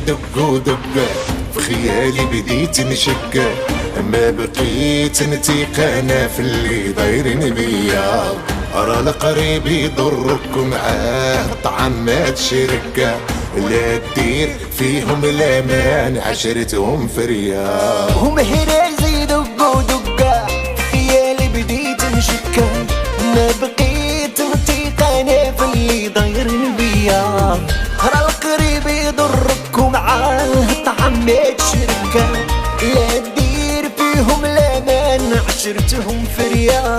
يدق ودق في خيالي بديت نشك، ما بقيت نتيق انا في اللي دايرين بيا. ارى القريب يضرك معاه طعمات شركة، لا تدير فيهم الامان عشرتهم فريا. هم هرازي يدقوا دقة في خيالي بديت نشك، ما بقيت نطيق انا في اللي دايرين بيا. ارى القريب يضرك ومعاه طعمات شركة، لا تدير فيهم الامان عشرتهم فريا.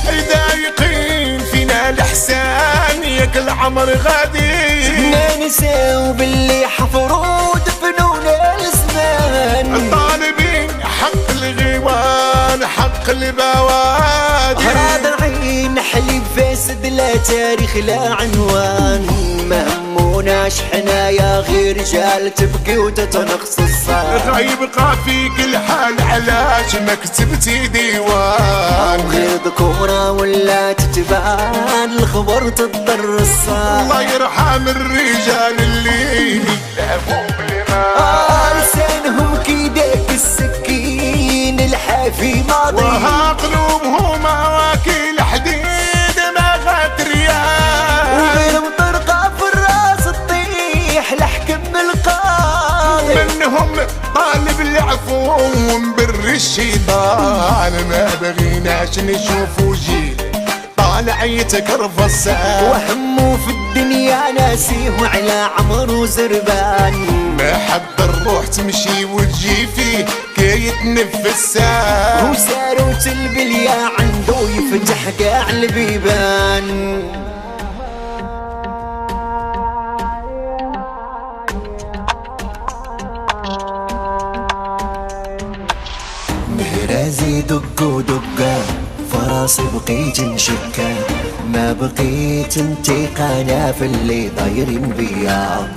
دايقين فينا الاحسان ياك العمر غادي، ما نساو باللي حفروا دفنونا الزمان. طالبين حق الغيوان حق البوادي، راضعين حليب فاسد لا تاريخ لا عنوان. ما هموناش حنايا غير رجال تبكي وتتنقص الصار. غايب فيك الحال علاش ما كتبتي ديوان، غير ذكورة ولا تتبان الخبر تضر الصار. الله يرحم الرجال اللي لعبوا بالماء، لسانهم كيداك السكين الحافي ماضي، وها قلوبهم واكل حديد ما غات ريال. وغير مطرقة في الراس تطيح لحكم القاضي، منهم طالب العفو ومبر الشيطان. ما بغيناش نشوفو جيل طالع يتكرفص، وهمه في الدنيا ناسيه وعلى عمر وزربان. ما حد الروح تمشي وتجي فيه كي يتنفس، وساروت البلية عنده يفتح قاع البيبان. مهرازي دق ودقة فراسي بقيت نشكة، ما بقيت نتيق انا في اللي دايرين بيا.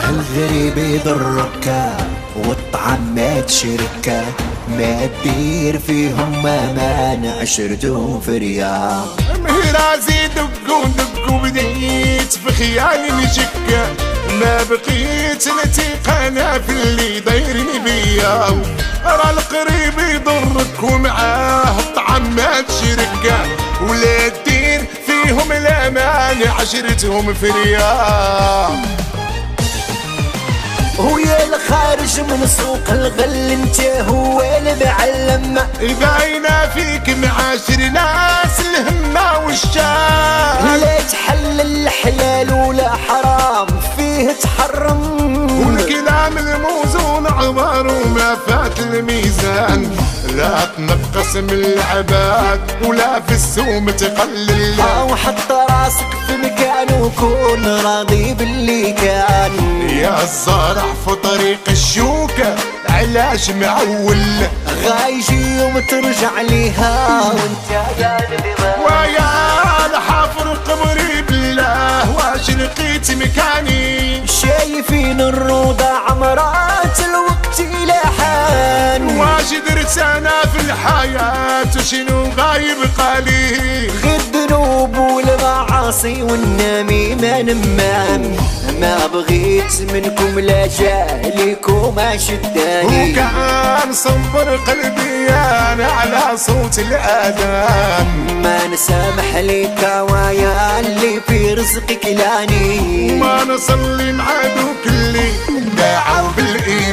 الغريب يضرك والطعمات شركة، ما تدير فيهم امان عشرتهم فريا. مهرازي دق ودق وبديت في خيالي نشك، ما بقيت نتيق انا في اللي دايرين بيا. ارى القريب يضرك ومعاه طعمات شركة، ولا تدير فيهم الامان عشرتهم فريا. ويا الخارج من سوق الغل انت هو اللي بعلم، باينة فيك معاشر ناس الهمة والشام. لا تحل الحلال ولا حرام فيه تحرم، والكلام الموزون عبر وما فات الميزان. لا تنقص من العباد ولا في السوم تقلل، وحط راسك في مكان وكون راضي باللي كان. يا الزارع في طريق الشوكة علاش معول، غايجي يوم ترجع ليها وانت قادر. ويا الحفر قبري بالله واش لقيت مكاني، شايفين الروضة عمرات الوقت لحان. واش درت انا في الحياة وشنو غايب قالي، غير الذنوب والمعاصي والنميمة نمام. ما بغيت منكم لا جاهلكم شداني، وكان صبر قلبي انا على صوت الاذان. ما نسامح لك ويا اللي في رزقك لاني، ما نصلي مع دوك اللي داعوا بالايمان.